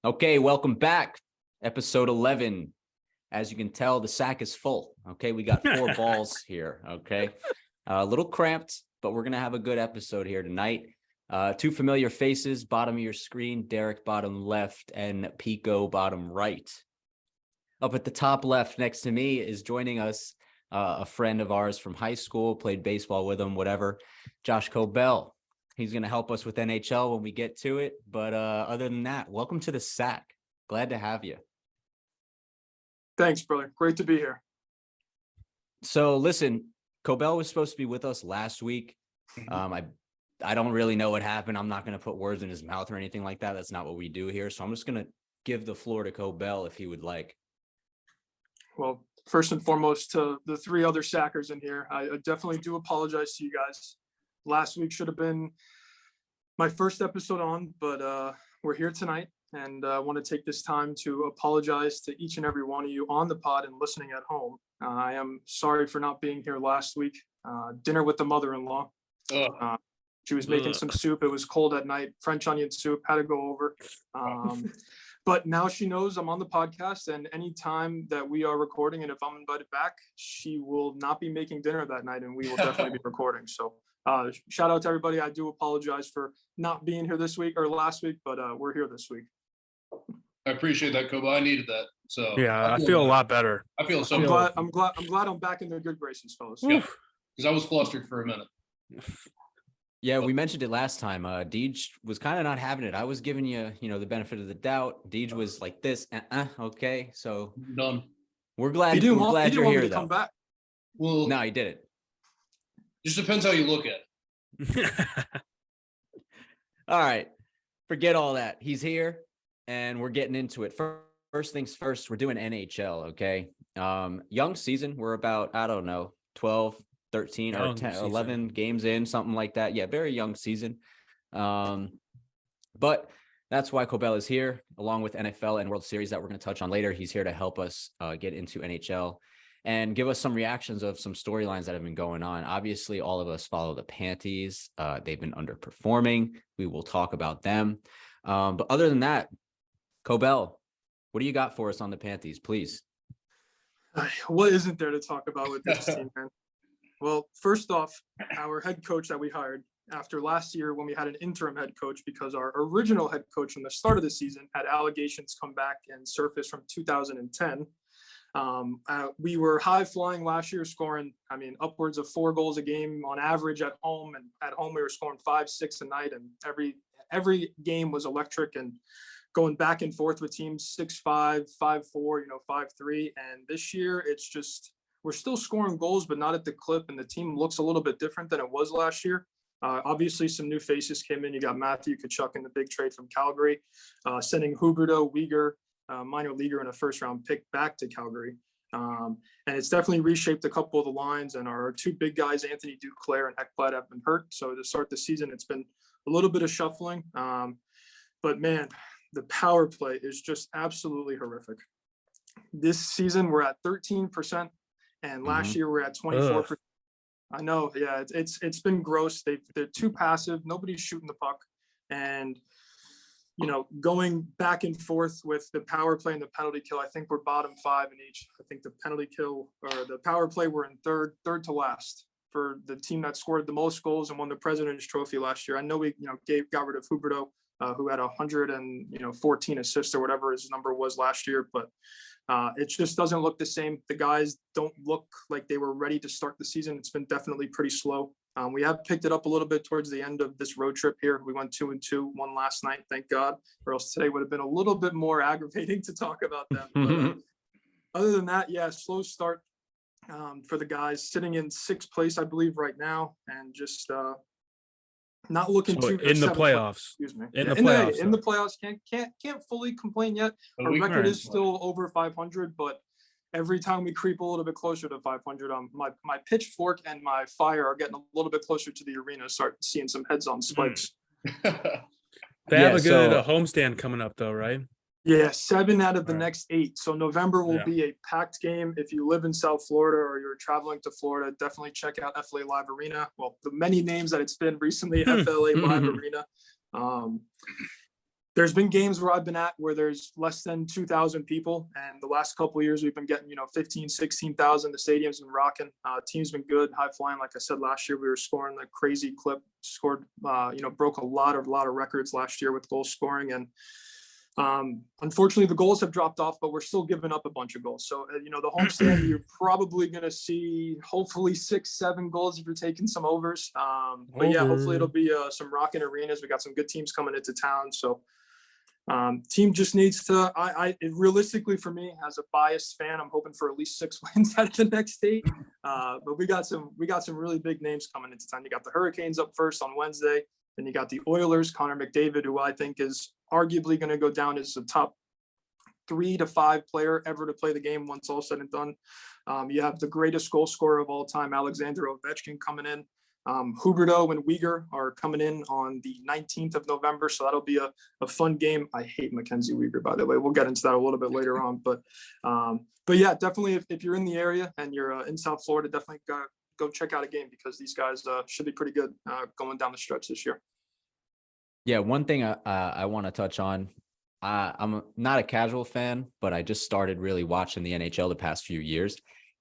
Okay, welcome back. Episode 11. As you can tell, the sack is full. Okay, we got 4 balls here. Okay, a little cramped, but we're going to have a good episode here tonight. 2 familiar faces, bottom of your screen, Derek bottom left and Pico bottom right. Up at the top left next to me is joining us a friend of ours from high school, played baseball with him, whatever, Josh Koebel. He's going to help us with NHL when we get to it. But other than that, welcome to the sack. Glad to have you. Thanks, brother. Great to be here. So listen, Koebel was supposed to be with us last week. I don't really know what happened. I'm not going to put words in his mouth or anything like that. That's not what we do here. So I'm just going to give the floor to Koebel if he would like. Well, first and foremost, to the 3 other sackers in here, I definitely do apologize to you guys. Last week should have been my first episode on, but we're here tonight, and I want to take this time to apologize to each and every one of you on the pod and listening at home. I am sorry for not being here last week. Dinner with the mother-in-law. She was making some soup. It was cold at night. French onion soup. Had to go over. But now she knows I'm on the podcast, and anytime that we are recording, and if I'm invited back, she will not be making dinner that night, and we will definitely be recording. So shout out to everybody. I do apologize for not being here this week or last week, but we're here this week. I appreciate that, Kobe. I needed that. So yeah, I feel a lot better. I feel so. I'm glad I'm back in the good graces, fellas. Yeah, because I was flustered for a minute. Yeah, we mentioned it last time. Deej was kind of not having it. I was giving you, the benefit of the doubt. Deej was like this. Okay, so done. We're glad you're here, though. Come back. Well, no, he didn't. Just depends how you look at it. All right, forget all that. He's here, and we're getting into it. First things first, we're doing NHL. Okay, young season. We're about 12. 13 or 10, 11 games in, something like that. Yeah, very young season. But that's why Koebel is here, along with NFL and World Series that we're going to touch on later. He's here to help us get into NHL and give us some reactions of some storylines that have been going on. Obviously, all of us follow the Panthers. They've been underperforming. We will talk about them. But other than that, Koebel, what do you got for us on the Panthers, please? What isn't there to talk about with this team, man? Well, first off, our head coach that we hired after last year when we had an interim head coach because our original head coach from the start of the season had allegations come back and surface from 2010. We were high flying last year, scoring, upwards of 4 goals a game on average at home. And at home, we were scoring 5, 6 a night. And every game was electric and going back and forth with teams 6-5, 5-4, 5-3. And this year, it's just, we're still scoring goals, but not at the clip, and the team looks a little bit different than it was last year. Obviously, some new faces came in. You got Matthew Tkachuk in the big trade from Calgary, sending Huberdeau, Uyghur, minor leaguer, and a first-round pick back to Calgary. And it's definitely reshaped a couple of the lines, and our 2 big guys, Anthony Duclair and Ekblad, have been hurt. So to start the season, it's been a little bit of shuffling. But, man, the power play is just absolutely horrific. This season, we're at 13%. And last year we're at 24%. I know, yeah, it's been gross. They're too passive. Nobody's shooting the puck, and going back and forth with the power play and the penalty kill. I think we're bottom 5 in each. I think the penalty kill or the power play we're in third to last for the team that scored the most goals and won the President's Trophy last year. I know we got rid of Huberdeau, who had 114 assists or whatever his number was last year, but. It just doesn't look the same. The guys don't look like they were ready to start the season. It's been definitely pretty slow. We have picked it up a little bit towards the end of this road trip here. We went 2-2, won last night, thank God, or else today would have been a little bit more aggravating to talk about them. But other than that, yeah, slow start for the guys, sitting in 6th place, I believe, right now, and just not looking too in the playoffs. Excuse me. In the playoffs, can't fully complain yet. Our record is still over 500, but every time we creep a little bit closer to 500, my pitchfork and my fire are getting a little bit closer to the arena. Start seeing some heads on spikes. They have a good homestand coming up, though, right? Yeah, 7 out of the next 8. So November will be a packed game. If you live in South Florida or you're traveling to Florida, definitely check out FLA Live Arena. Well, the many names that it's been recently, FLA Live Arena. There's been games where I've been at where there's less than 2,000 people. And the last couple of years, we've been getting, 15, 16,000. The stadium's been rocking. Team's been good, high flying. Like I said, last year we were scoring a crazy clip, scored, broke a lot of records last year with goal scoring. And unfortunately, the goals have dropped off, but we're still giving up a bunch of goals. So, the homestand, you're probably going to see hopefully 6-7 goals if you're taking some overs. But yeah, hopefully it'll be some rocking arenas. We got some good teams coming into town. So team just needs to, realistically for me as a biased fan, I'm hoping for at least 6 wins out of the next 8. But we got some really big names coming into town. You got the Hurricanes up first on Wednesday. Then you got the Oilers, Connor McDavid, who I think is arguably going to go down as a top 3 to 5 player ever to play the game once all said and done. You have the greatest goal scorer of all time, Alexander Ovechkin, coming in. Huberdeau and Weegar are coming in on the 19th of November, so that'll be a fun game. I hate Mackenzie Weegar, by the way. We'll get into that a little bit later on, but yeah, definitely if you're in the area and you're in South Florida, definitely go check out a game because these guys should be pretty good going down the stretch this year. Yeah, one thing I want to touch on. I'm not a casual fan, but I just started really watching the NHL the past few years.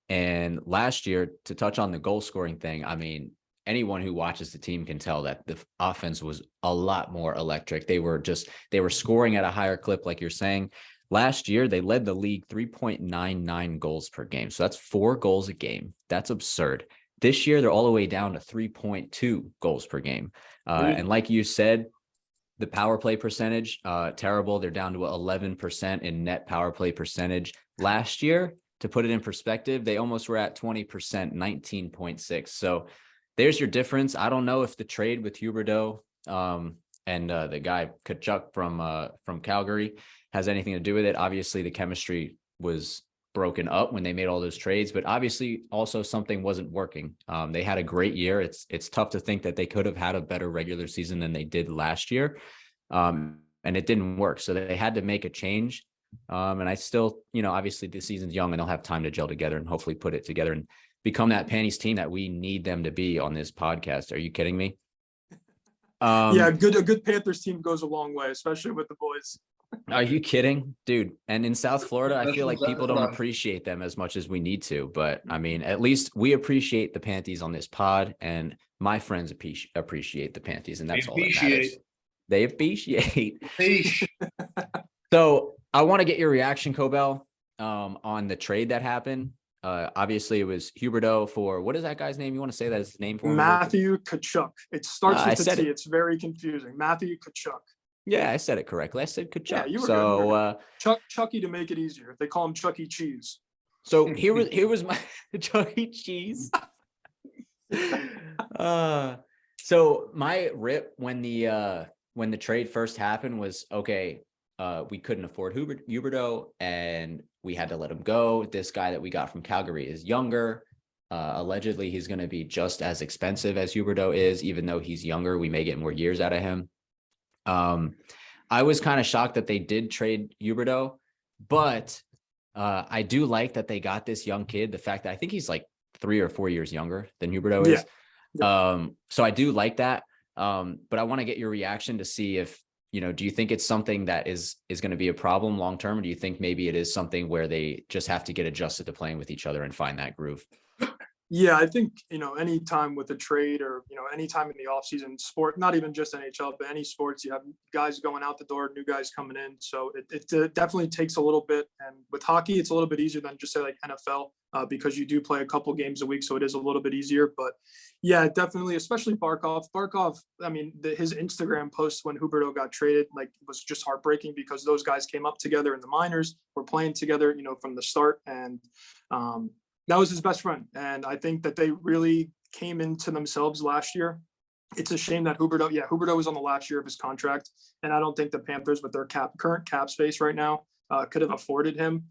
And last year, to touch on the goal scoring thing, I mean, anyone who watches the team can tell that the offense was a lot more electric. They were scoring at a higher clip, like you're saying. Last year, they led the league 3.99 goals per game. So that's 4 goals a game. That's absurd. This year, they're all the way down to 3.2 goals per game. And like you said, the power play percentage, terrible. They're down to 11% in net power play percentage. Last year, to put it in perspective, they almost were at 20%, 19.6. So there's your difference. I don't know if the trade with Huberdeau and the guy Kachuk from Calgary has anything to do with it. Obviously, the chemistry was broken up when they made all those trades, but obviously also something wasn't working. They had a great year. It's tough to think that they could have had a better regular season than they did last year. And it didn't work. So they had to make a change. And I still, obviously the season's young and they'll have time to gel together and hopefully put it together and become that Panties team that we need them to be on this podcast. Are you kidding me? Yeah, a good Panthers team goes a long way, especially with the boys. Are you kidding, dude? And in South Florida, I feel like people don't appreciate them as much as we need to. But I mean, at least we appreciate the Panties on this pod, and my friends appreciate the Panties, and that's all that matters. They appreciate. So I want to get your reaction, Koebel, on the trade that happened. Obviously, it was Huberdeau for, what is that guy's name? You want to say that his name for me? Matthew Kachuk. It starts with a T. It's very confusing. Matthew Kachuk. Yeah, I said it correctly. I said Kachuk. Yeah, you were good. Chucky to make it easier. They call him Chuck E. Cheese. So here was my Chuck E. Cheese. So my rip when the trade first happened was, okay, we couldn't afford Huberdeau and we had to let him go. This guy that we got from Calgary is younger. Allegedly, he's going to be just as expensive as Huberdeau is, even though he's younger. We may get more years out of him. I was kind of shocked that they did trade Huberdeau, but I do like that they got this young kid. The fact that I think he's like 3 or 4 years younger than Huberdeau is. Yeah. So I do like that. But I want to get your reaction to see if, do you think it's something that is going to be a problem long term? Or do you think maybe it is something where they just have to get adjusted to playing with each other and find that groove? Yeah, I think, any time with a trade or, any time in the offseason sport, not even just NHL, but any sports, you have guys going out the door, new guys coming in. So it definitely takes a little bit. And with hockey, it's a little bit easier than just say like NFL because you do play a couple games a week. So it is a little bit easier. But yeah, definitely, especially Barkov. I mean, his Instagram post when Huberdeau got traded, like, it was just heartbreaking because those guys came up together in the minors, were playing together, from the start. And, that was his best friend. And I think that they really came into themselves last year. It's a shame that Huberdeau was on the last year of his contract. And I don't think the Panthers, with their current cap space right now, could have afforded him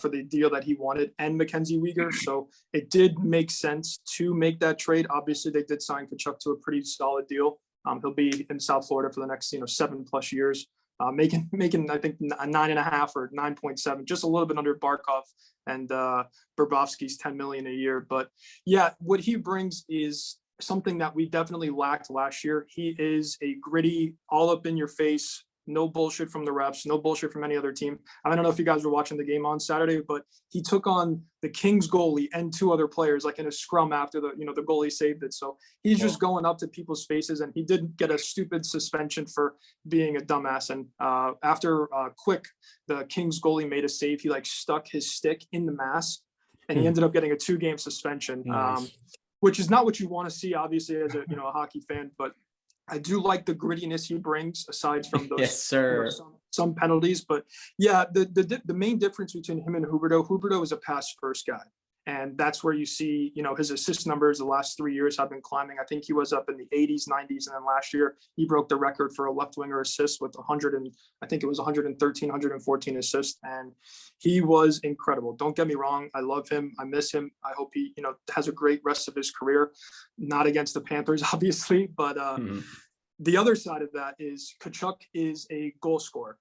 for the deal that he wanted and Mackenzie Weegar. So it did make sense to make that trade. Obviously, they did sign Kachuk to a pretty solid deal. He'll be in South Florida for the next, 7+ years. Making I think a 9.5 or 9.7, just a little bit under Barkov and Bobrovsky's $10 million a year. But yeah, what he brings is something that we definitely lacked last year. He is a gritty, all up in your face No bullshit from the refs, no bullshit from any other team. I don't know if you guys were watching the game on Saturday, but he took on the Kings goalie and 2 other players like in a scrum after the goalie saved it. So he's just going up to people's faces, and he did get a stupid suspension for being a dumbass. And after Quick, the Kings goalie made a save, he like stuck his stick in the mask, and he ended up getting a 2-game suspension, which is not what you want to see, obviously, as a hockey fan, but I do like the grittiness he brings aside from those Yes, sir. Some penalties. But yeah, the main difference between him and Huberdeau is a pass first guy. And that's where you see, his assist numbers the last 3 years have been climbing. I think he was up in the 80s, 90s. And then last year he broke the record for a left winger assist with 113, 114 assists. And he was incredible. Don't get me wrong. I love him. I miss him. I hope he, has a great rest of his career, not against the Panthers, obviously, but the other side of that is Tkachuk is a goal scorer.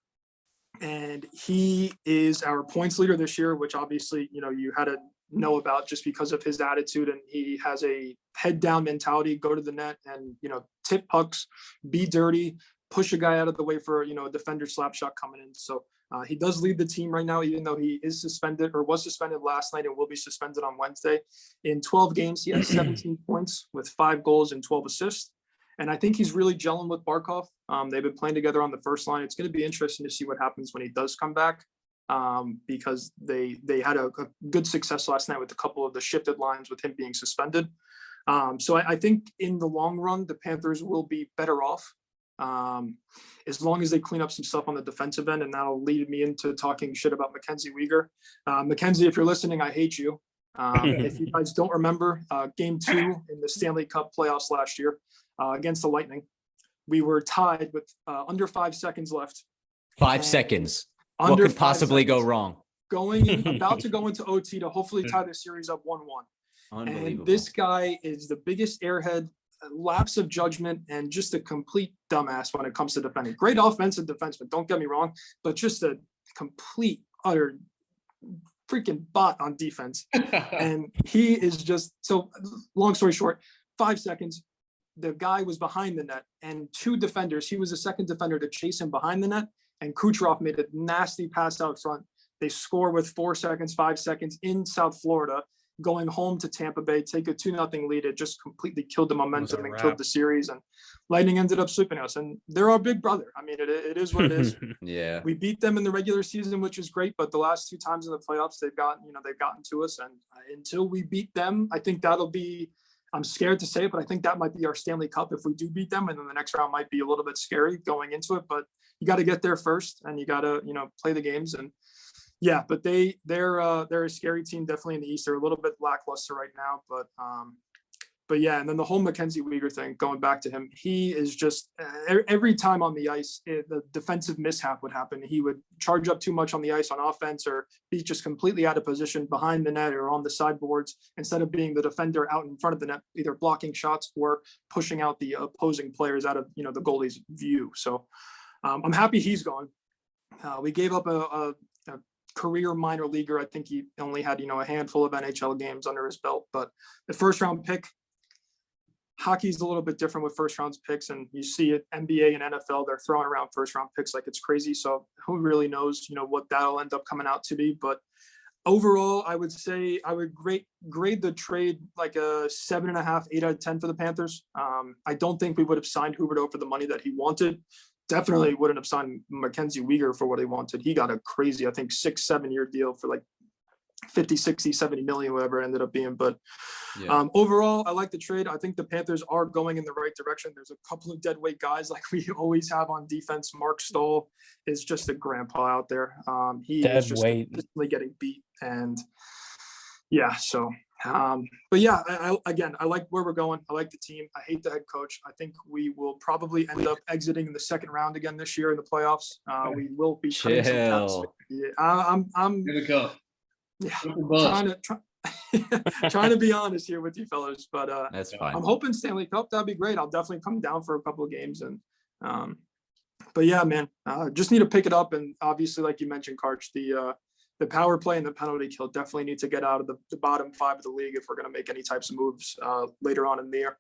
And he is our points leader this year, which obviously, you had to know about just because of his attitude. And he has a head down mentality, go to the net and, tip pucks, be dirty, push a guy out of the way for, a defender slap shot coming in. So he does lead the team right now, even though he is suspended or was suspended last night and will be suspended on Wednesday. In 12 games, he has 17 points with 5 goals and 12 assists. And I think he's really gelling with Barkov. They've been playing together on the first line. It's going to be interesting to see what happens when he does come back, because they had a good success last night with a couple of the shifted lines with him being suspended. So I think in the long run, the Panthers will be better off as long as they clean up some stuff on the defensive end. And that'll lead me into talking shit about Mackenzie Weegar. Mackenzie, if you're listening, I hate you. If you guys don't remember, game 2 in the Stanley Cup playoffs last year against the Lightning, we were tied with under 5 seconds left. 5 seconds. What could possibly go wrong? About to go into OT to hopefully tie the series up 1-1. Unbelievable. And this guy is the biggest airhead, lapse of judgment, and just a complete dumbass when it comes to defending. Great offensive defenseman, don't get me wrong, but just a complete, utter freaking bot on defense. And he is just, so long story short, 5 seconds, the guy was behind the net and 2 defenders, he was the second defender to chase him behind the net, and Kucherov made a nasty pass out front. They score with 4 seconds, 5 seconds in South Florida, going home to Tampa Bay, take a 2-0 lead. It just completely killed the momentum and killed the series, and Lightning ended up sweeping us. And they're our big brother. I mean, it is what it is. Yeah. We beat them in the regular season, which is great, but the last 2 times in the playoffs, they've gotten to us. And until we beat them, I think that'll be, I'm scared to say it, but I think that might be our Stanley Cup if we do beat them. And then the next round might be a little bit scary going into it, but you got to get there first and you got to, play the games. And yeah, but they're a scary team, definitely in the East. They're a little bit lackluster right now, but yeah. And then the whole Mackenzie Weegar thing, going back to him, he is just every time on the ice, the defensive mishap would happen. He would charge up too much on the ice on offense, or be just completely out of position behind the net or on the sideboards, instead of being the defender out in front of the net, either blocking shots or pushing out the opposing players out of, the goalie's view. So I'm happy he's gone. We gave up a career minor leaguer. I think he only had, a handful of NHL games under his belt, but the first round pick, hockey's a little bit different with first round picks, and you see it NBA and NFL, they're throwing around first round picks like it's crazy. So who really knows, what that'll end up coming out to be. But overall, I would say I would grade the trade like a 7.5, 8 out of 10 for the Panthers. I don't think we would have signed Huberdeau for the money that he wanted. Definitely wouldn't have signed Mackenzie Weegar for what he wanted. He got a crazy, I think 6-7 year deal for like 50, 60, 70 million, whatever it ended up being. But overall, I like the trade. I think the Panthers are going in the right direction. There's a couple of dead weight guys like we always have on defense. Mark Stoll is just a grandpa out there. He is just consistently getting beat. And yeah, so but yeah, I like where we're going. I like the team. I hate the head coach. I think we will probably end up exiting in the second round again this year in the playoffs. We will be cutting some caps. Yeah, I'm Here we go. Yeah, trying to be honest here with you fellas, but that's fine. I'm hoping Stanley Cup. That'd be great. I'll definitely come down for a couple of games. And but yeah, man, just need to pick it up. And obviously, like you mentioned, Karch, the power play and the penalty kill definitely need to get out of the bottom 5 of the league if we're going to make any types of moves later on in the year.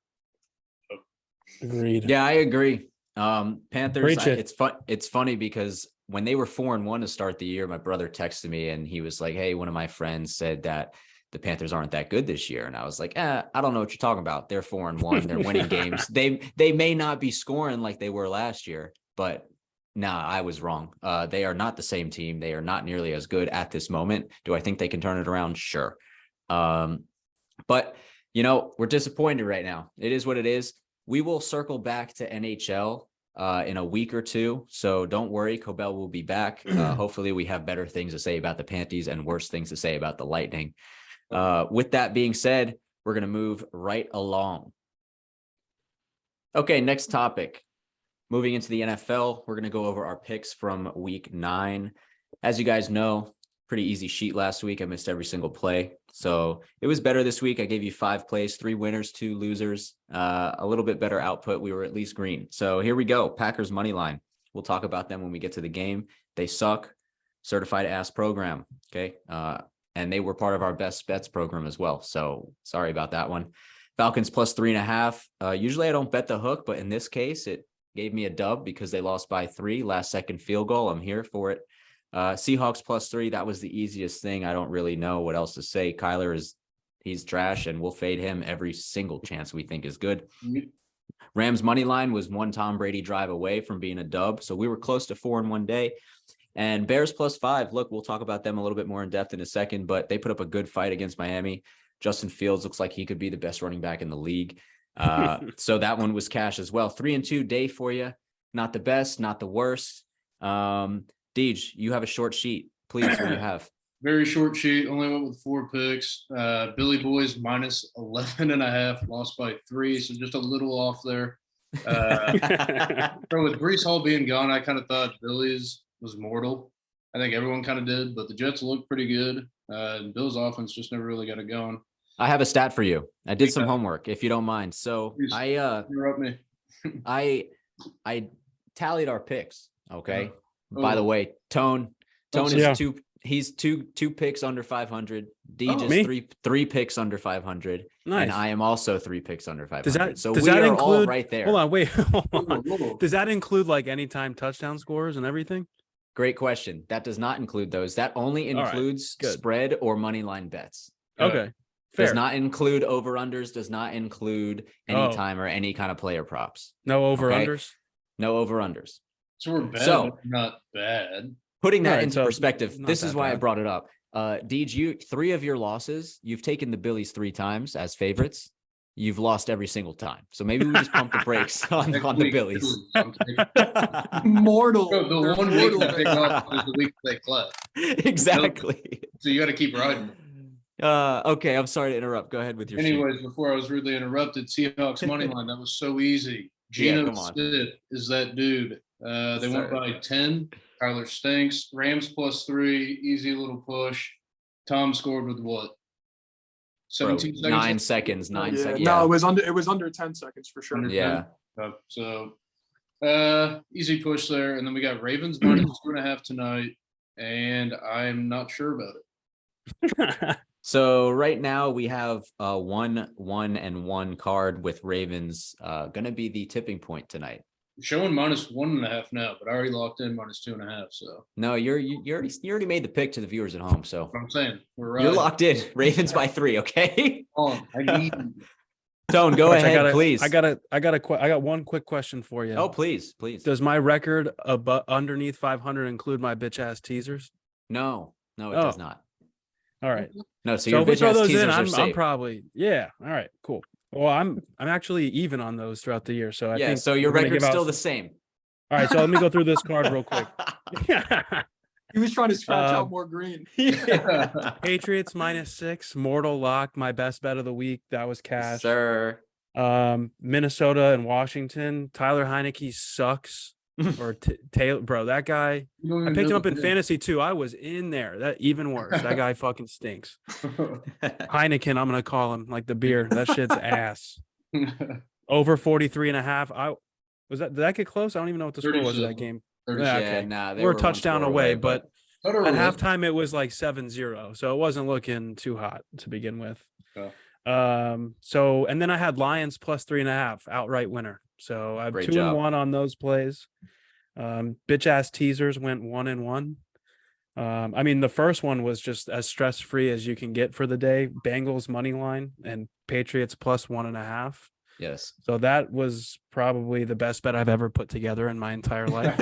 Agreed. Yeah, I agree. Panthers. Preach it. It's fun. It's funny because when they were 4-1 to start the year, my brother texted me and he was like, "Hey, one of my friends said that the Panthers aren't that good this year," and I was like, "I don't know what you're talking about. They're 4-1. They're winning games. They may not be scoring like they were last year, but." Nah, I was wrong. They are not the same team. They are not nearly as good at this moment. Do I think they can turn it around? Sure. But, we're disappointed right now. It is what it is. We will circle back to NHL in a week or two. So don't worry. Koebel will be back. Hopefully we have better things to say about the Panthers and worse things to say about the Lightning. With that being said, we're going to move right along. Okay, next topic. Moving into the NFL, we're going to go over our picks from week 9. As you guys know, pretty easy sheet last week. I missed every single play. So it was better this week. I gave you 5 plays, 3 winners, 2 losers, a little bit better output. We were at least green. So here we go. Packers money line. We'll talk about them when we get to the game. They suck. Certified ass program. Okay. And they were part of our best bets program as well. So sorry about that one. Falcons plus 3.5. Usually I don't bet the hook, but in this case, it gave me a dub because they lost by 3, last second field goal. I'm here for it. Seahawks plus 3. That was the easiest thing. I don't really know what else to say. He's trash and we'll fade him every single chance we think is good. Rams money line was one Tom Brady drive away from being a dub. So we were close to 4 in one day. And Bears plus 5. Look, we'll talk about them a little bit more in depth in a second, but they put up a good fight against Miami. Justin Fields looks like he could be the best running back in the league. So that one was cash as well. 3-2 day for you. Not the best, not the worst. Deej, you have a short sheet. Please, what do you have? Very short sheet. Only went with 4 picks. Billy Boys minus 11.5, lost by 3. So just a little off there. With Breece Hall being gone, I kind of thought Billy's was mortal. I think everyone kind of did, but the Jets looked pretty good. And Bill's offense just never really got it going. I have a stat for you. I did some homework, if you don't mind. So Please, interrupt me. I tallied our picks. Okay. By the way, Tone is two picks under 500. Deej is three picks under 500. Nice. And I am also 3 picks under 500. Does that include, all right there. Hold on, wait. Hold on. Does that include like anytime touchdown scores and everything? Great question. That does not include those. That only includes spread or money line bets. Okay. Fair. Does not include over-unders, does not include any time or any kind of player props. No over-unders? No over-unders. So we're bad, but not bad. Putting that into perspective, this is why I brought it up. Deej, 3 of your losses, you've taken the Billies 3 times as favorites. You've lost every single time. So maybe we just pump the brakes on the Billies. Mortal. The one week they pick up is the week they clap. Exactly. So you got to keep riding. Okay, I'm sorry to interrupt. Go ahead with your Anyways, before I was rudely interrupted, Seahawks money line, that was so easy. Geno Smith is that dude. They went by 10. Tyler stinks. Rams plus 3, easy little push. Tom scored with what? 17 seconds? 9 seconds. 9 seconds. Yeah. No, it was under 10 seconds for sure. Yeah. So easy push there. And then we got Ravens minus 2.5 tonight. And I'm not sure about it. So right now we have 1-1 card with Ravens going to be the tipping point tonight. Showing minus 1.5 now, but I already locked in minus 2.5. So no, you already made the pick to the viewers at home. So I'm saying we're right. You're locked in. Ravens by 3. Okay. I need. Tone, go ahead, please. I got one quick question for you. Oh, please. Does my record underneath 500 include my bitch ass teasers? No, it does not. All right. No, so your bitch ass teasers are safe. I'm probably All right. Cool. Well, I'm actually even on those throughout the year, so I think so your record's still the same. All right, so let me go through this card real quick. He was trying to scratch out more green. Patriots minus 6, mortal lock, my best bet of the week. That was cash. Sir. Minnesota and Washington. Tyler Heineke sucks. Or Taylor, bro, that guy. I picked him up in fantasy too. I was in there. That even worse. That guy fucking stinks. Heineken, I'm gonna call him like the beer. That shit's ass. Over 43.5. Did that get close? I don't even know what the score was of that game. Okay. We're a touchdown away, but at halftime it was like 7-0, so it wasn't looking too hot to begin with. Oh. So and then I had Lions plus 3.5 outright winner. So I have Great 2-1 on those plays. Bitch ass teasers went 1-1. I mean, the first one was just as stress free as you can get for the day. Bengals money line and Patriots plus 1.5. Yes. So that was probably the best bet I've ever put together in my entire life.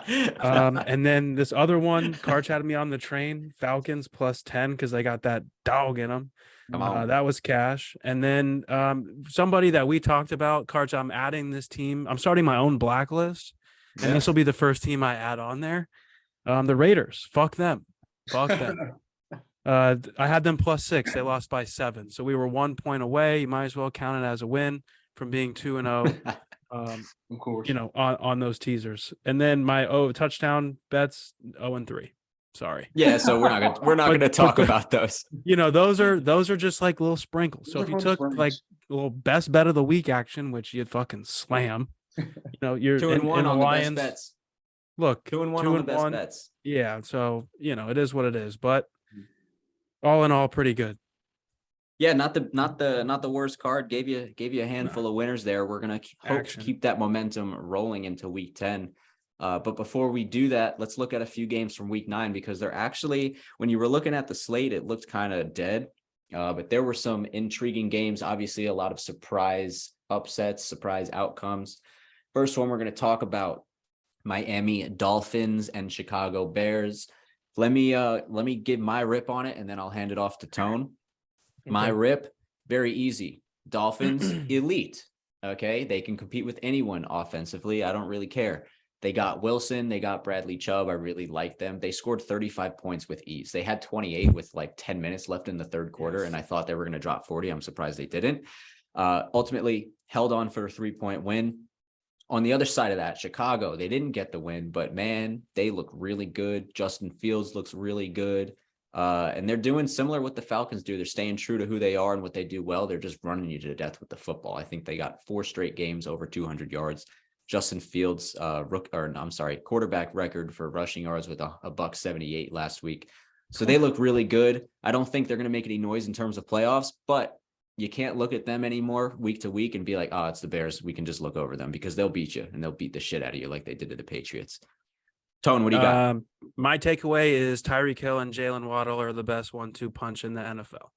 And then this other one, Karch had me on the train, Falcons plus 10 because they got that dog in them. Come on. That was cash. And then somebody that we talked about, Karch, I'm adding this team. I'm starting my own blacklist, and this will be the first team I add on there. The Raiders, fuck them. I had them plus 6. They lost by 7. So we were 1 point away. You might as well count it as a win from being 2-0. Of course. On those teasers. And then my touchdown bets 0-3. Sorry. Yeah, so we're not gonna talk about those. Those are just like little sprinkles. So if you took like a little best bet of the week action, which you'd fucking slam, you're 2-1 on Lions, the best bets. Look, 2-1 on the best bets. Yeah, so it is what it is. But all in all, pretty good. Yeah, not the worst card. Gave you a handful of winners there. We're gonna hope to keep that momentum rolling into week 10. But before we do that, let's look at a few games from week 9 because they're actually, when you were looking at the slate, it looked kind of dead. But there were some intriguing games. Obviously, a lot of surprise upsets, surprise outcomes. First one we're going to talk about: Miami Dolphins and Chicago Bears. Let me give my rip on it, and then I'll hand it off to Tone. Okay. My rip, very easy. Dolphins, elite. Okay, they can compete with anyone offensively. I don't really care. They got Wilson. They got Bradley Chubb. I really like them. They scored 35 points with ease. They had 28 with like 10 minutes left in the third quarter, and I thought they were going to drop 40. I'm surprised they didn't. Ultimately, held on for a 3-point win. On the other side of that, Chicago, they didn't get the win, but man, they look really good. Justin Fields looks really good. And they're doing similar what the Falcons do. They're staying true to who they are and what they do well. They're just running you to death with the football. I think they got 4 straight games over 200 yards. Justin Fields, quarterback record for rushing yards with a $178 last week. So they look really good. I don't think they're going to make any noise in terms of playoffs, but you can't look at them anymore week to week and be like, oh, it's the Bears. We can just look over them because they'll beat you and they'll beat the shit out of you like they did to the Patriots. Tone, what do you got? My takeaway is Tyreek Hill and Jalen Waddle are the best 1-2 punch in the NFL.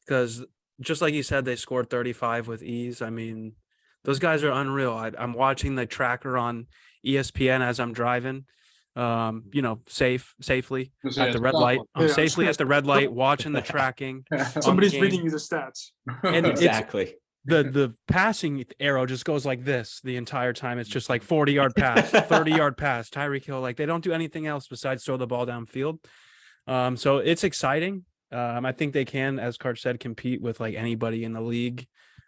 Because just like you said, they scored 35 with ease. I mean, those guys are unreal. I'm watching the tracker on ESPN as I'm driving, safely at the red light. I'm safely at the red light watching the tracking. Somebody's reading you the stats. And exactly. The passing arrow just goes like this the entire time. It's just like 40-yard pass, 30-yard pass. Tyreek Hill, like they don't do anything else besides throw the ball downfield. So it's exciting. I think they can, as Karch said, compete with like anybody in the league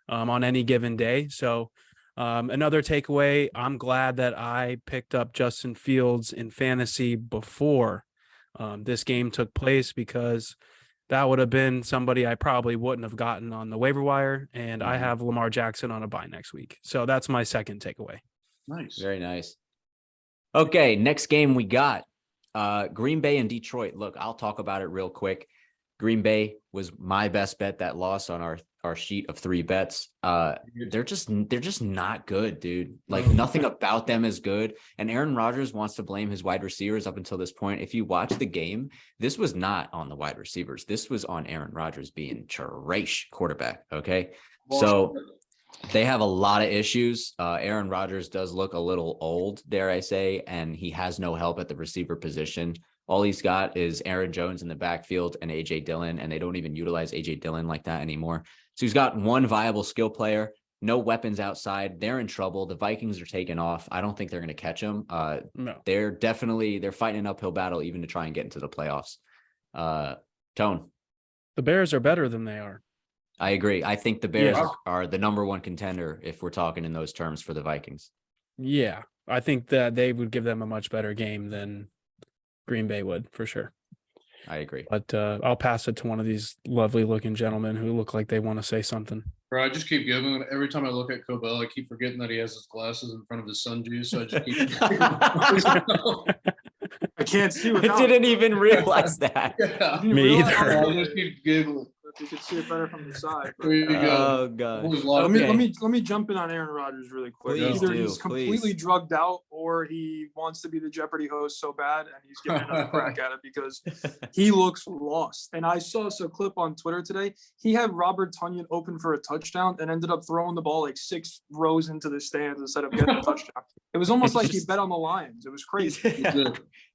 on any given day. So another takeaway, I'm glad that I picked up Justin Fields in fantasy before this game took place, because that would have been somebody I probably wouldn't have gotten on the waiver wire. And I have Lamar Jackson on a bye next week. So that's my second takeaway. Nice. Very nice. Okay, next game we got Green Bay and Detroit. Look, I'll talk about it real quick. Green Bay was my best bet that lost on our sheet of 3 bets. They're just not good, dude. Like nothing about them is good. And Aaron Rodgers wants to blame his wide receivers up until this point. If you watch the game, this was not on the wide receivers. This was on Aaron Rodgers being trash quarterback. Okay. So they have a lot of issues. Aaron Rodgers does look a little old, dare I say, and he has no help at the receiver position. All he's got is Aaron Jones in the backfield and A.J. Dillon, and they don't even utilize A.J. Dillon like that anymore. So he's got one viable skill player, no weapons outside. They're in trouble. The Vikings are taking off. I don't think they're going to catch them. No. They're fighting an uphill battle even to try and get into the playoffs. Tone. The Bears are better than they are. I agree. I think the Bears are the number 1 contender if we're talking in those terms for the Vikings. Yeah, I think that they would give them a much better game than Green Bay would, for sure. I agree. But I'll pass it to one of these lovely looking gentlemen who look like they want to say something. Bro, I just keep giving. Every time I look at Koebel, I keep forgetting that he has his glasses in front of his sun juice. So I just keep. I can't see I without. didn't even realize that. Yeah. Me either. I just keep giggling. You could see it better from the side. There you go. Oh god. Let me jump in on Aaron Rodgers really quick. Please Either do, he's completely please. drugged out, or he wants to be the Jeopardy host so bad, and he's giving another crack at it because he looks lost. And I saw a clip on Twitter today. He had Robert Tonyan open for a touchdown and ended up throwing the ball like 6 rows into the stands instead of getting a touchdown. It was almost like he bet on the Lions. It was crazy.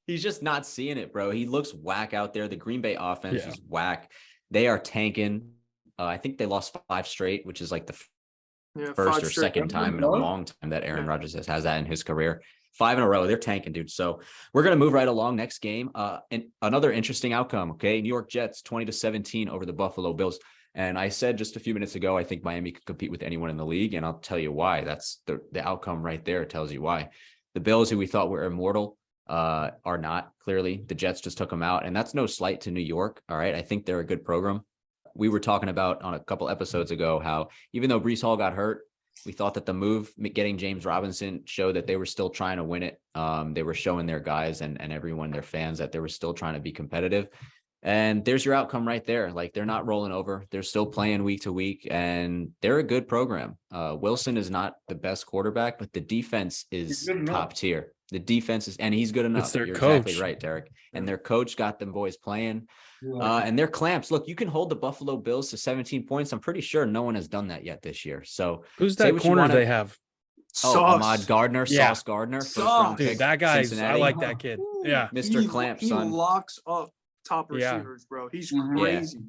He's just not seeing it, bro. He looks whack out there. The Green Bay offense is whack. They are tanking. I think they lost 5 straight, which is like the first or second time in a long time that Aaron Rodgers has that in his career. 5 in a row. They're tanking, dude. So we're going to move right along. Next game. And another interesting outcome. Okay. New York Jets 20-17 over the Buffalo Bills. And I said just a few minutes ago, I think Miami could compete with anyone in the league. And I'll tell you why. That's the outcome right there. Tells you why. The Bills, who we thought were immortal, are not. Clearly, the Jets just took them out. And that's no slight to New York. All right. I think they're a good program. We were talking about on a couple episodes ago how even though Breece Hall got hurt, we thought that the move getting James Robinson showed that they were still trying to win it. They were showing their guys and everyone, their fans, that they were still trying to be competitive. And there's your outcome right there. Like, they're not rolling over. They're still playing week to week, and they're a good program. Wilson is not the best quarterback, but the defense is top tier. The defense is, and he's good enough. It's their You're coach. exactly right, Derek. And their coach got them boys playing. And they're clamps. Look, you can hold the Buffalo Bills to 17 points. I'm pretty sure no one has done that yet this year. So who's that corner they have? Ahmad Gardner, Sauce Gardner. Dude, that guy, I like that kid. Yeah. Mr. Clamp, son. He locks up top receivers, bro. He's crazy.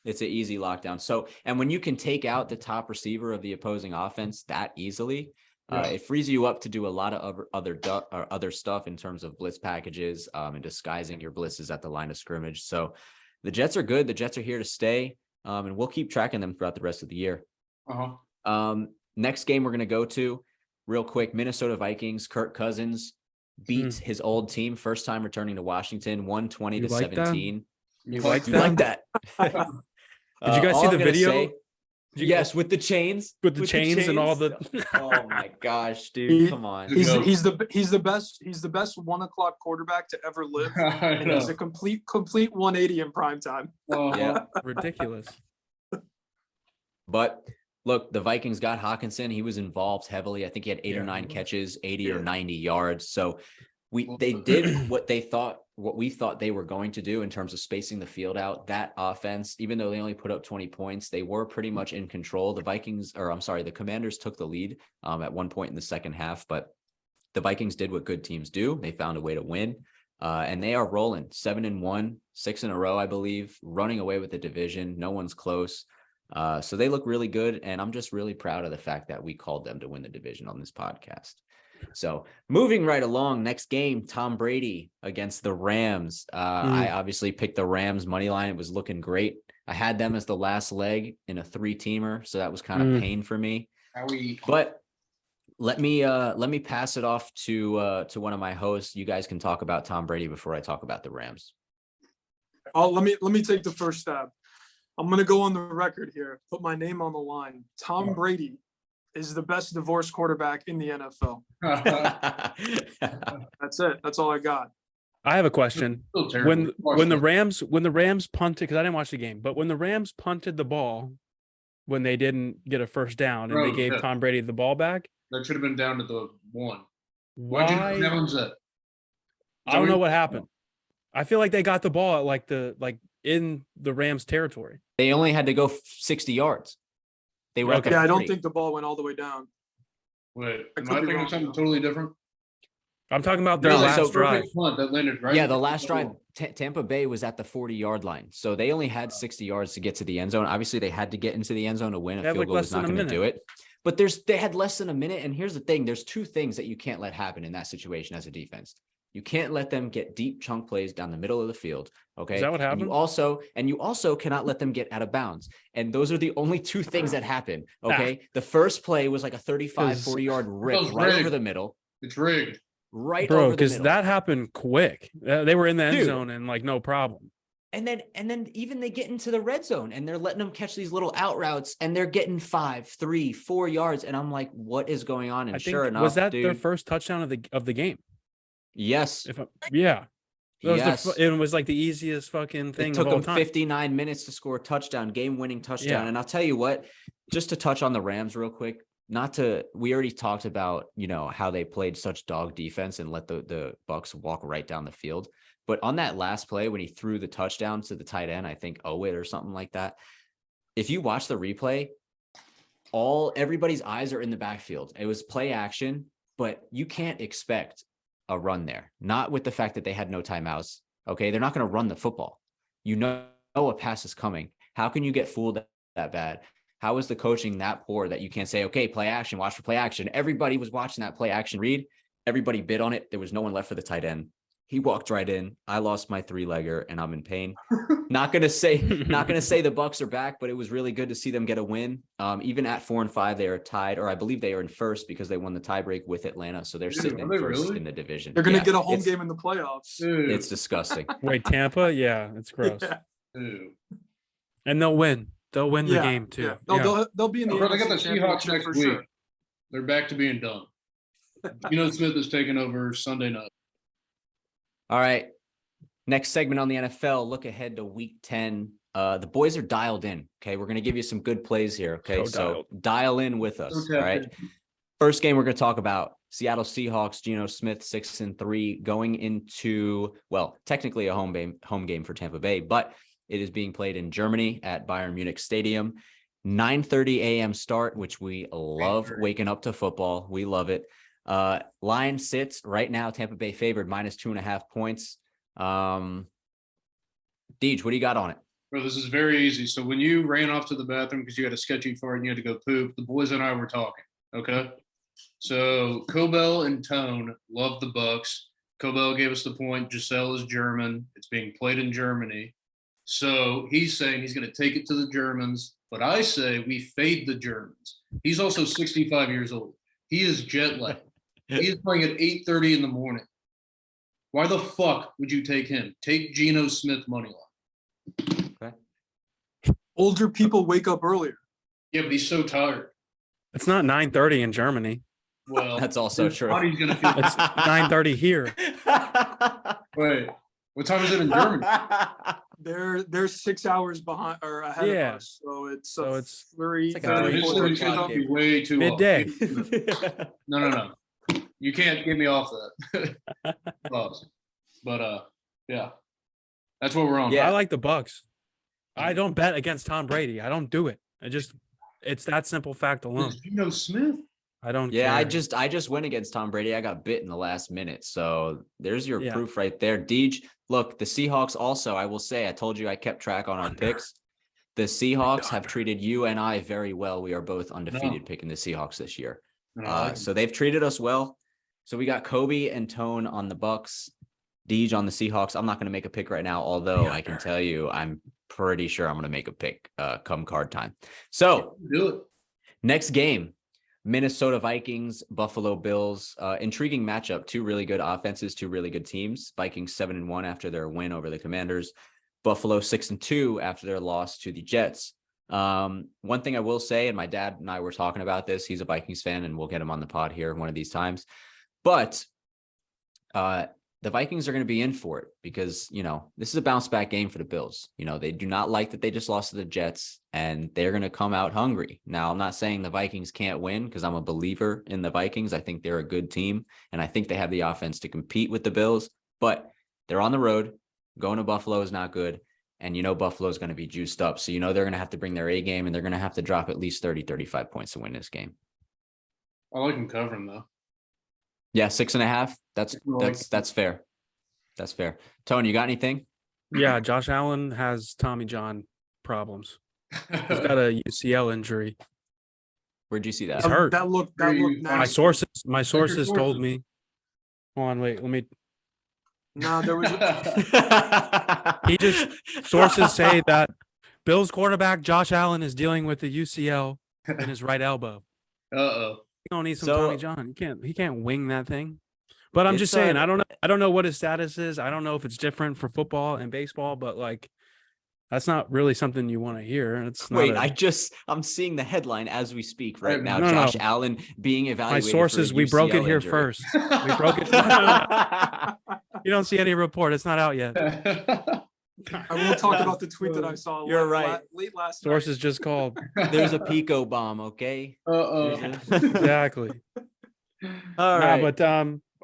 It's an easy lockdown. So, and when you can take out the top receiver of the opposing offense that easily, it frees you up to do a lot of other stuff in terms of blitz packages and disguising your blitzes at the line of scrimmage. So the Jets are good. The Jets are here to stay, and we'll keep tracking them throughout the rest of the year. Next game we're going to go to real quick, Minnesota Vikings. Kirk Cousins beats his old team, first time returning to Washington, 120-17. You like that? Did you guys see the video? Yes, with the chains, with the chains and all the. Oh my gosh, dude! Come on. He's the best 1 o'clock quarterback to ever live, and he's a complete 180 in prime time. Yeah, ridiculous. But look, the Vikings got Hawkinson. He was involved heavily. I think he had 8 or 9 catches, 80 or 90 yards. So they did what we thought they were going to do in terms of spacing the field out. That offense, even though they only put up 20 points, they were pretty much in control. The Commanders took the lead at one point in the second half, but the Vikings did what good teams do. They found a way to win, and they are rolling 7-1, 6 in a row, I believe, running away with the division. No one's close. So they look really good, and I'm just really proud of the fact that we called them to win the division on this podcast. So moving right along, next game, Tom Brady against the Rams. I obviously picked the Rams money line. It was looking great. I had them as the last leg in a 3-teamer, so that was kind of pain for me. But let me pass it off to one of my hosts. You guys can talk about Tom Brady before I talk about the Rams. Let me take the first stab. I'm going to go on the record here, put my name on the line. Tom Brady is the best divorce quarterback in the NFL. That's it. That's all I got. I have a question. When the Rams punted, because I didn't watch the game, but when the Rams punted the ball, when they didn't get a first down and they gave Tom Brady the ball back, that should have been down to the 1. Why'd you challenge that? I don't know what happened. I feel like they got the ball at in the Rams territory. They only had to go 60 yards. They were I don't think the ball went all the way down. Wait, am I thinking something totally different? I'm talking about their last drive. That landed right. Yeah, the last drive, Tampa Bay was at the 40-yard line. So they only had 60 yards to get to the end zone. Obviously, they had to get into the end zone to win. A field goal was not going to do it. But they had less than a minute. And here's the thing. There's 2 things that you can't let happen in that situation as a defense. You can't let them get deep chunk plays down the middle of the field. Okay. Is that what happened? And you also cannot let them get out of bounds. And those are the only 2 things that happen. Okay. The first play was like a 35, 40-yard rip right over the middle. It's rigged. Right over the middle. Because that happened quick. They were in the end zone and no problem. And then even they get into the red zone and they're letting them catch these little out routes and they're getting 5, 3, 4 yards. And I'm like, what is going on? And sure enough, was that their first touchdown of the game? Yes. It was like the easiest fucking thing It took of all him time. 59 minutes to score a touchdown, game-winning touchdown. Yeah. And I'll tell you what, just to touch on the Rams real quick, we already talked about, how they played such dog defense and let the Bucs walk right down the field. But on that last play, when he threw the touchdown to the tight end, I think Owit or something like that, if you watch the replay, everybody's eyes are in the backfield. It was play action, but you can't expect a run there. Not with the fact that they had no timeouts. Okay. They're not going to run the football. A pass is coming. How can you get fooled that bad? How is the coaching that poor that you can't say, okay, play action, watch for play action? Everybody was watching that play action read. Everybody bid on it. There was no one left for the tight end. He walked right in. I lost my 3-legger and I'm in pain. Not gonna say the Bucs are back, but it was really good to see them get a win. Even at 4-5, they are tied, or I believe they are in first because they won the tiebreak with Atlanta, so they're sitting in first in the division. They're gonna get a home game in the playoffs. It's disgusting. Wait, Tampa? Yeah, it's gross. Yeah. And they'll win. They'll win the game too. Yeah. They'll be in the. They got the Seahawks next week. Sure. They're back to being dumb. Smith is taking over Sunday night. All right. Next segment on the NFL, look ahead to week 10. The boys are dialed in. Okay. We're going to give you some good plays here. Okay. So dial in with us. All right. First game we're going to talk about Seattle Seahawks, Geno Smith, 6-3 going into, technically a home game for Tampa Bay, but it is being played in Germany at Bayern Munich Stadium. 9:30 a.m. start, which we love waking up to football. We love it. Line sits right now, Tampa Bay favored -2.5 points. Deej, what do you got on it? Bro, this is very easy. So when you ran off to the bathroom because you had a sketchy fart and you had to go poop, the boys and I were talking. Okay. So Koebel and Tone love the Bucs. Koebel gave us the point. Giselle is German. It's being played in Germany. So he's saying he's going to take it to the Germans. But I say we fade the Germans. He's also 65 years old. He is jet lagged. He is playing at 8:30 in the morning. Why the fuck would you take him? Take Geno Smith money line. Okay. Older people wake up earlier. Yeah, but he's so tired. It's not 9:30 in Germany. Well, that's also true. Body's gonna feel it's 9:30 here. Wait, what time is it in Germany? They're 6 hours behind or ahead of us, so it's 3. It's like be way too midday. No. You can't get me off that. But yeah, that's what we're on. Yeah, I like the Bucs. I don't bet against Tom Brady. I don't do it. It's that simple fact alone. Geno Smith. I don't. Yeah, care. I just went against Tom Brady. I got bit in the last minute. So there's your proof right there. Deej, look, the Seahawks also, I will say, I told you I kept track on our picks. The Seahawks have treated you and I very well. We are both undefeated picking the Seahawks this year. So they've treated us well. So we got Kobe and Tone on the Bucs, Deej on the Seahawks. I'm not going to make a pick right now, although I can tell you I'm pretty sure I'm going to make a pick come card time. So do it. Next game, Minnesota Vikings, Buffalo Bills. Intriguing matchup. Two really good offenses, two really good teams. Vikings 7-1 after their win over the Commanders. Buffalo 6-2 after their loss to the Jets. One thing I will say, and my dad and I were talking about this, he's a Vikings fan, and we'll get him on the pod here one of these times. But the Vikings are going to be in for it because, this is a bounce back game for the Bills. They do not like that they just lost to the Jets, and they're going to come out hungry. Now, I'm not saying the Vikings can't win because I'm a believer in the Vikings. I think they're a good team, and I think they have the offense to compete with the Bills, but they're on the road. Going to Buffalo is not good. And Buffalo is going to be juiced up. So, they're going to have to bring their A game, and they're going to have to drop at least 30, 35 points to win this game. I like them covering though. Yeah, 6.5. That's fair. That's fair. Tony, you got anything? Yeah, Josh Allen has Tommy John problems. He's got a UCL injury. Where'd you see that? He's hurt. That looked nasty. My sources told me. Hold on, wait, let me. No, there was. Sources say that Bills quarterback Josh Allen is dealing with the UCL in his right elbow. He don't need some Tommy John. He can't wing that thing. But I'm just saying, I don't know what his status is. I don't know if it's different for football and baseball, but that's not really something you want to hear. I'm seeing the headline as we speak right now. Josh Allen being evaluated. My sources, we broke it here first. We broke it. You don't see any report. It's not out yet. I will talk about the tweet that I saw. You're right. Late last Sources night. just called. There's a Pico bomb, okay? Exactly. All right. But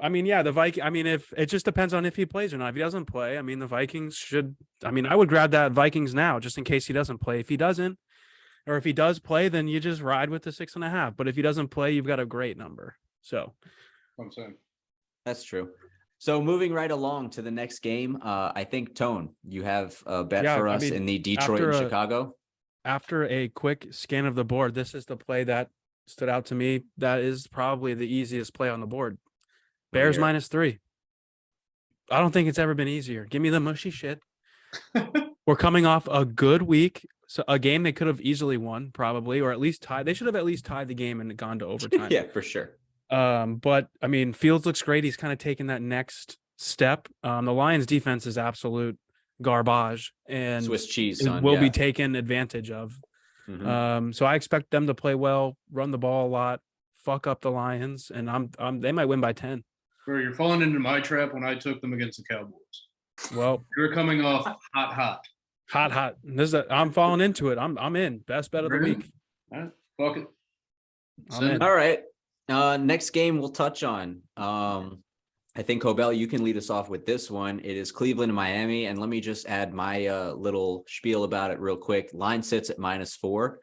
I mean, yeah, the Viking. I mean, if it just depends on if he plays or not. If he doesn't play, I mean, the Vikings should. I mean, I would grab that Vikings now just in case he doesn't play. If he doesn't, or if he does play, then you just ride with the 6.5. But if he doesn't play, you've got a great number. So, I'm saying that's true. So moving right along to the next game, I think Tone, you have a bet for us in the Detroit and Chicago. After a quick scan of the board, this is the play that stood out to me. That is probably the easiest play on the board. Bears -3. I don't think it's ever been easier. Give me the mushy shit. We're coming off a good week. So a game they could have easily won, probably, or at least tied. They should have at least tied the game and gone to overtime. Yeah, for sure. But I mean, Fields looks great. He's kind of taken that next step. The Lions defense is absolute garbage and Swiss cheese, it will be taken advantage of. So I expect them to play well, run the ball a lot, fuck up the Lions, and they might win by 10. Bro, you're falling into my trap when I took them against the Cowboys. Well, you're coming off hot. I'm falling into it. I'm in. Best bet of the week. All right, fuck it. All right. Next game we'll touch on. I think Koebel, you can lead us off with this one. It is Cleveland and Miami, and let me just add my little spiel about it real quick. Line sits at -4.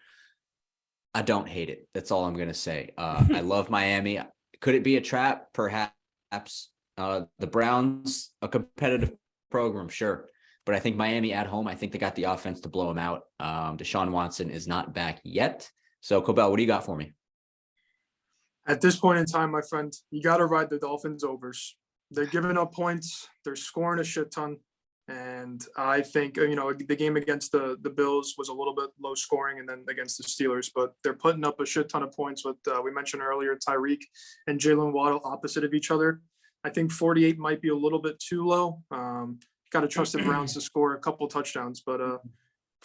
I don't hate it. That's all I'm gonna say. I love Miami. Could it be a trap? Perhaps. The Browns, a competitive program, sure. But I think Miami at home, I think they got the offense to blow them out. Deshaun Watson is not back yet. So, Koebel, what do you got for me? At this point in time, my friend, you got to ride the Dolphins overs. They're giving up points. They're scoring a shit ton. And I think, the game against the Bills was a little bit low scoring and then against the Steelers, but they're putting up a shit ton of points with, we mentioned earlier, Tyreek and Jalen Waddle opposite of each other. I think 48 might be a little bit too low. Got to trust the Browns to score a couple touchdowns, but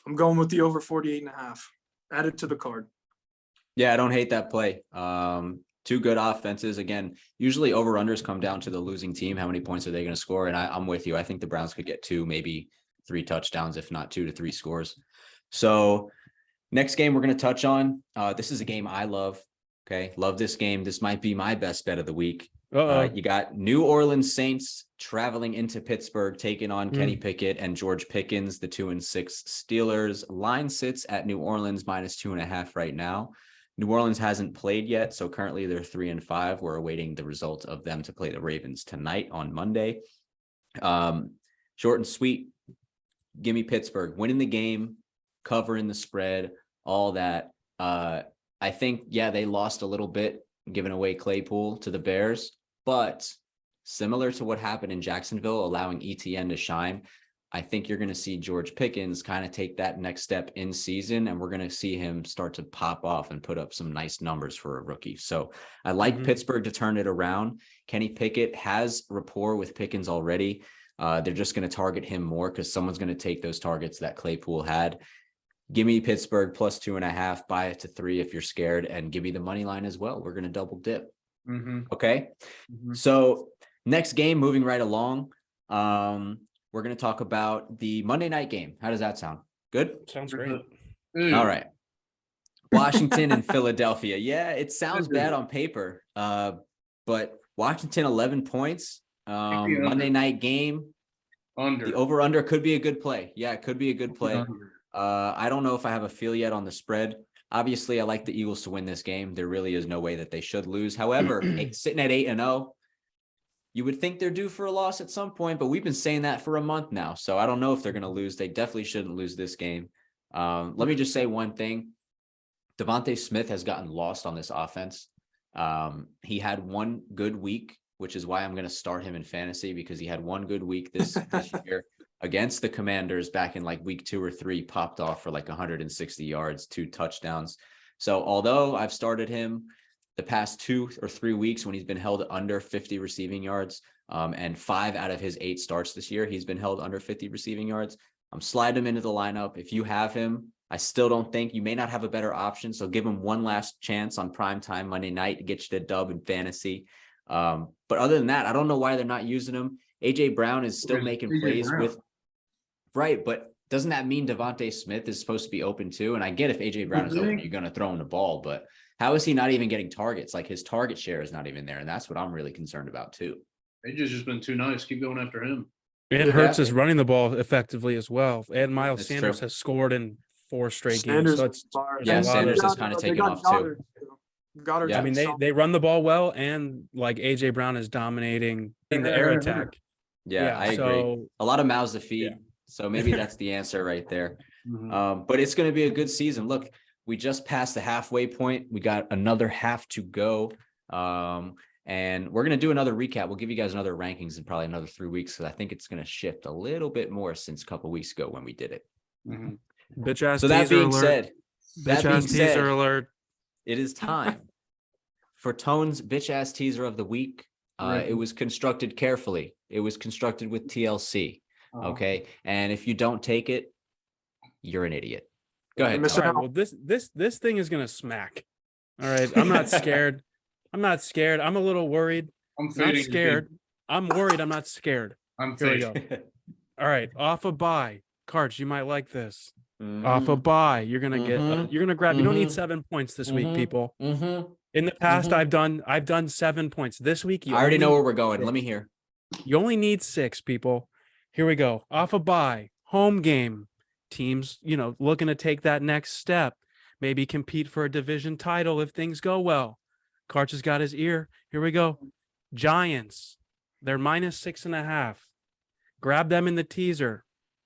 I'm going with the over 48.5. Add it to the card. Yeah, I don't hate that play. Two good offenses. Again, usually over-unders come down to the losing team. How many points are they going to score? And I'm with you. I think the Browns could get 2, maybe 3 touchdowns, if not 2 to 3 scores. So next game we're going to touch on. This is a game I love. Okay. Love this game. This might be my best bet of the week. You got New Orleans Saints traveling into Pittsburgh, taking on Kenny Pickett and George Pickens, the 2-6 Steelers. Line sits at New Orleans -2.5 right now. New Orleans hasn't played yet, so currently they're 3-5. We're awaiting the result of them to play the Ravens tonight on Monday. Short and sweet. Give me Pittsburgh winning the game, covering the spread, all that. I think, they lost a little bit, giving away Claypool to the Bears, but similar to what happened in Jacksonville, allowing ETN to shine, I think you're going to see George Pickens kind of take that next step in season, and we're going to see him start to pop off and put up some nice numbers for a rookie. So I like Pittsburgh to turn it around. Kenny Pickett has rapport with Pickens already. They're just going to target him more because someone's going to take those targets that Claypool had. Give me Pittsburgh +2.5, buy it to 3 if you're scared, and give me the money line as well. We're going to double dip. Okay. So next game, moving right along. We're going to talk about the Monday night game. How does that sound? Good? Sounds great. All right. Washington and Philadelphia. Yeah, it sounds bad on paper. But Washington 11 points. Monday night game. The over-under could be a good play. Yeah, it could be a good play. I don't know if I have a feel yet on the spread. Obviously, I like the Eagles to win this game. There really is no way that they should lose. However, sitting at 8-0, you would think they're due for a loss at some point, but we've been saying that for a month now. So I don't know if they're going to lose. They definitely shouldn't lose this game. Let me just say one thing. Devontae Smith has gotten lost on this offense. He had one good week, which is why I'm going to start him in fantasy, because he had one good week this year against the Commanders back in like week 2 or 3, popped off for like 160 yards, 2 touchdowns. So although I've started him the past 2 or 3 weeks when he's been held under 50 receiving yards, and 5 out of his 8 starts this year, he's been held under 50 receiving yards. I'm sliding him into the lineup. If you have him, I still don't think you may not have a better option. So give him one last chance on primetime Monday night to get you the dub in fantasy. But other than that, I don't know why they're not using him. AJ Brown is still Where's making A.J. plays Brown? with right, but doesn't that mean Devontae Smith is supposed to be open too? And I get if AJ Brown is open, you're going to throw him the ball, but how is he not even getting targets? Like his target share is not even there, and that's what I'm really concerned about too. AJ's just been too nice. Keep going after him. And Hurts is running the ball effectively as well. And Miles Sanders has scored in 4 straight games. So it's Sanders has kind of taken off too. Goddard. I mean, they run the ball well, and like AJ Brown is dominating in the air attack. Yeah, I agree. A lot of mouths to feed. So maybe that's the answer right there. But it's going to be a good season. Look, we just passed the halfway point. We got another half to go. And we're going to do another recap. We'll give you guys another rankings in probably another 3 weeks, because I think it's going to shift a little bit more since a couple of weeks ago when we did it. Bitch ass so that being alert. said, bitch ass teaser alert. It is time for Tone's bitch ass teaser of the week. It was constructed carefully. It was constructed with TLC. Okay. And if you don't take it, you're an idiot. Go ahead. All right, well, this thing is going to smack. All right. I'm not scared. I'm not scared. I'm a little worried. I'm not scared. I'm worried. I'm not scared. Here we go. All right. Off a bye. Cards, you might like this. Off a bye. You're going to get, you're going to grab, you don't need 7 points this week, people. In the past, I've done 7 points. This week, I already know where we're going. Let me hear. You only need 6, people. Here we go. Off a bye. Home game. Teams, looking to take that next step. Maybe compete for a division title if things go well. Karch has got his ear. Here we go. Giants. They're -6.5. Grab them in the teaser.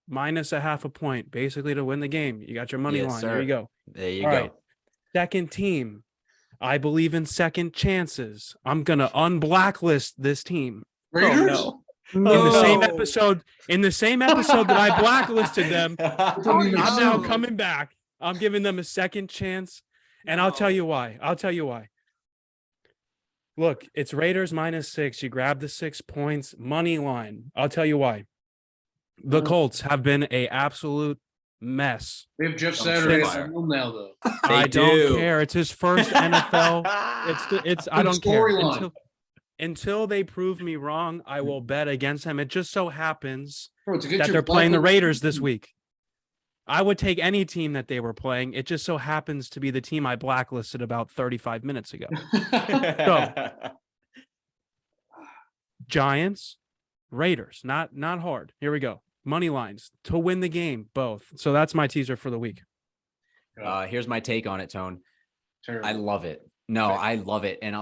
-0.5 point, basically to win the game. You got your money line. Sir. There you go. There you All go. Right. Second team. I believe in second chances. I'm gonna unblacklist this team. Raiders? Oh, No. In the same episode that I blacklisted them, I'm now coming back. I'm giving them a second chance, and I'll tell you why. Look, it's Raiders -6. You grab the 6 points, money line. I'll tell you why. The Colts have been a absolute mess. They have Jeff Saturday at home now, though. I don't care. It's his first NFL. I don't care. Until they prove me wrong, I will bet against him. It just so happens that they're playing the Raiders this week. I would take any team that they were playing. It just so happens to be the team I blacklisted about 35 minutes ago. So, Giants, Raiders, not hard. Here we go. Money lines to win the game, both. So that's my teaser for the week. Here's my take on it, Tone. Terrible. I love it. No, I love it. And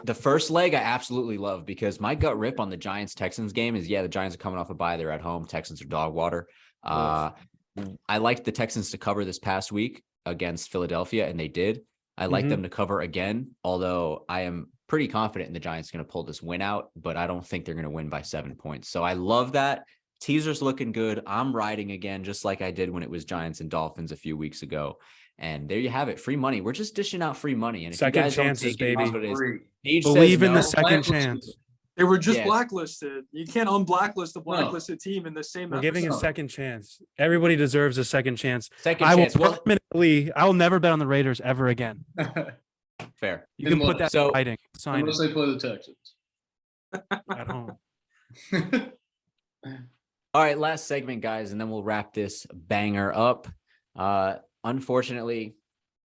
the first leg I absolutely love, because my gut rip on the Giants-Texans game is, the Giants are coming off a bye. They're at home. Texans are dog water. I liked the Texans to cover this past week against Philadelphia, and they did. I like them to cover again, although I am pretty confident in the Giants going to pull this win out, but I don't think they're going to win by 7 points. So I love that. Teaser's looking good. I'm riding again, just like I did when it was Giants and Dolphins a few weeks ago. And there you have it. Free money. We're just dishing out free money. And if second you guys chances, don't take baby. it, what it is. Believe in the second chance. They were just blacklisted. You can't unblacklist a blacklisted team in the same We're episode. giving a second chance. Everybody deserves a second chance. I will never bet on the Raiders ever again. Fair. You can put that in writing. Sign unless they play the Texans. At home. All right, last segment, guys, and then we'll wrap this banger up. Unfortunately,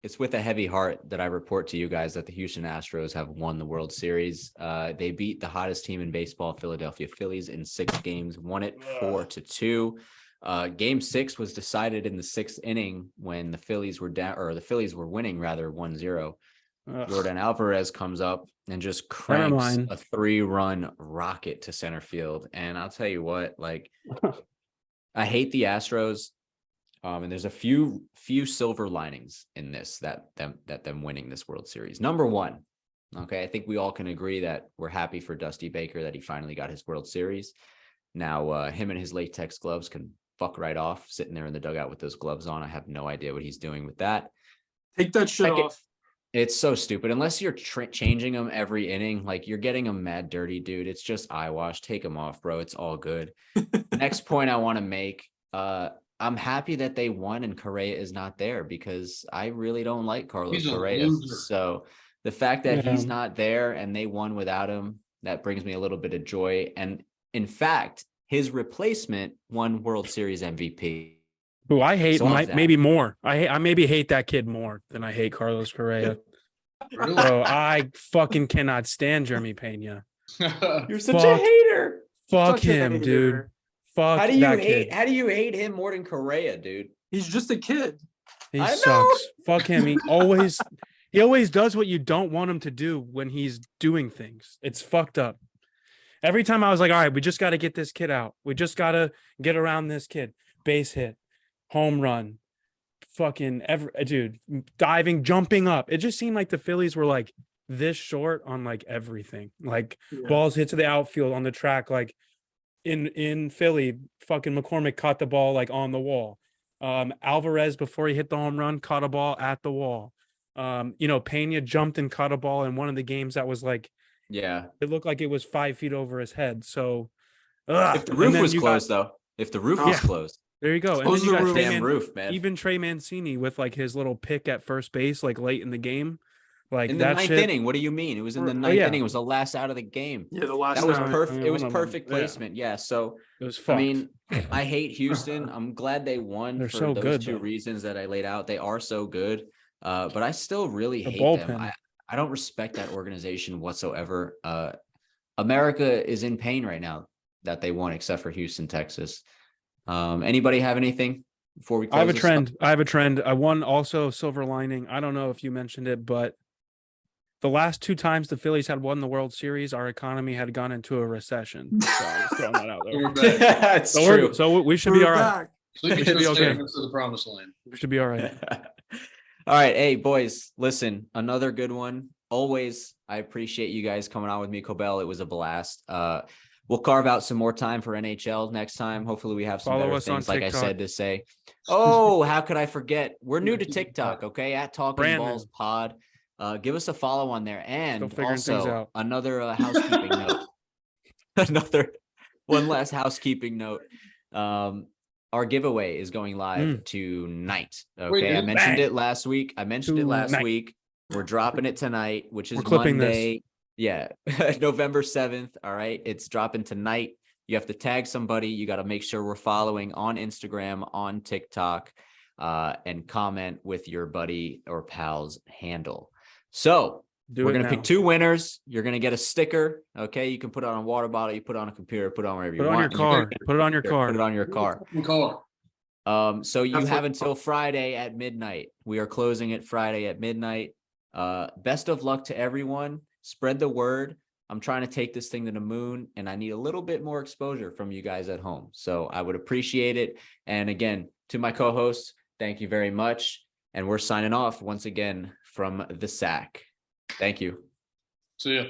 it's with a heavy heart that I report to you guys that the Houston Astros have won the World Series. They beat the hottest team in baseball, Philadelphia Phillies, in 6 games, won it 4-2. Game 6 was decided in the 6th inning when the Phillies were down, or the Phillies were winning rather 1-0. Jordan Alvarez comes up and just cranks a 3-run rocket to center field. And I'll tell you what, I hate the Astros. And there's a few silver linings in this that them winning this World Series. Number one, okay, I think we all can agree that we're happy for Dusty Baker that he finally got his World Series. Now, him and his latex gloves can fuck right off, sitting there in the dugout with those gloves on. I have no idea what he's doing with that. Take that shit off. It's so stupid. Unless you're changing them every inning, you're getting them mad dirty, dude. It's just eyewash. Take them off, bro. It's all good. Next point I want to make. I'm happy that they won and Correa is not there, because I really don't like Carlos Correa. So the fact that he's not there and they won without him, that brings me a little bit of joy. And In fact, his replacement won World Series MVP. Who I hate So maybe more. I maybe hate that kid more than I hate Carlos Correa. Really? Bro, I fucking cannot stand Jeremy Pena. You're such a hater. Fuck Such a him, dude. hater. Fuck How do you that hate? kid. How do you hate him more than Correa, dude? He's just a kid. He I know. sucks. Fuck him. He always does what you don't want him to do when he's doing things. It's fucked up. Every time I was like, all right, we just got to get this kid out. We just got to get around this kid. Base hit, home run, fucking dude, diving, jumping up. It just seemed like the Phillies were like this short on like everything. Like balls hit to the outfield on the track. Like in Philly, fucking McCormick caught the ball like on the wall. Alvarez, before he hit the home run, caught a ball at the wall. Pena jumped and caught a ball in one of the games that was like, Yeah. it looked like it was 5 feet over his head. So if the roof was closed, though, if the roof was closed, there you go. And Close then you the got roof. damn roof, man. even Trey Mancini with like his little pick at first base, like late in the game. Like in the that ninth shit. inning, what do you mean? It was in the ninth inning. It was the last out of the game. Yeah, the last That was out. perfect. It was one of them. perfect placement. Yeah. So It was I fucked. mean, I hate Houston. I'm glad they won They're for so those good, two though. reasons that I laid out. They are so good. But I still really The hate them. bullpen. I don't respect that organization whatsoever. America is in pain right now that they won, except for Houston, Texas. Anybody have anything before we close? I have a this trend. up? I have a trend. I won also silver lining. I don't know if you mentioned it, but the last 2 times the Phillies had won the World Series, our economy had gone into a recession. So I'm just throwing that out there. We're back. That's So true. So we should be We're all right. back. Sleeping Should be okay. to the promised land. We should be all right. All right. Hey, boys, listen, another good one. Always, I appreciate you guys coming on with me, Koebel. It was a blast. We'll carve out some more time for NHL next time. Hopefully we have some Follow better us on things, like I TikTok. said, to say. Oh, how could I forget? We're new to TikTok, okay? At Talkin Brand Balls new. Pod. Give us a follow on there. Still And figuring things also out. another housekeeping note. One last housekeeping note. Our giveaway is going live tonight. Okay. Wait, I mentioned bang. it last week. Tonight. We're dropping it tonight, which is We're clipping this. Monday. Yeah. November 7th. All right. It's dropping tonight. You have to tag somebody. You got to make sure we're following on Instagram, on TikTok, and comment with your buddy or pal's handle. So we're going to pick 2 winners. You're going to get a sticker. Okay. You can put it on a water bottle. You put it on a computer, put it on wherever you Put it on want. your car. Put it on your car. Put it on your car. So you have until Friday at midnight. We are closing it Friday at midnight. Best of luck to everyone. Spread the word. I'm trying to take this thing to the moon, and I need a little bit more exposure from you guys at home. So I would appreciate it. And again, to my co-hosts, thank you very much. And we're signing off once again from the SAC. Thank you. See ya.